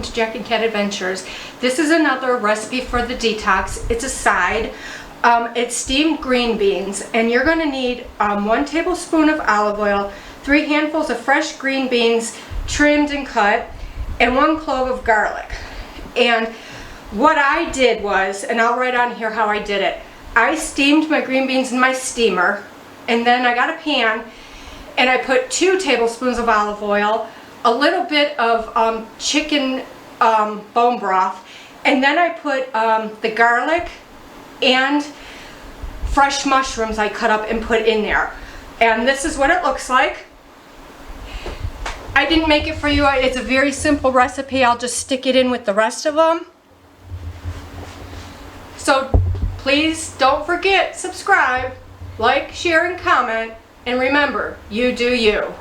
welcome to Jack and Cat Adventures. This is another recipe for the detox. It's a side. It's steamed green beans, and you're going to need 1 tablespoon of olive oil, 3 handfuls of fresh green beans trimmed and cut, and 1 clove of garlic. And what I did was, and I'll write on here how I did it, I steamed my green beans in my steamer, and then I got a pan and I put 2 tablespoons of olive oil, a little bit of chicken bone broth, and then I put the garlic and fresh mushrooms I cut up and put in there. And this is what it looks like. I didn't make it for you. It's a very simple recipe. I'll just stick it in with the rest of them. So please don't forget, subscribe, like, share, and comment. And remember, you do you.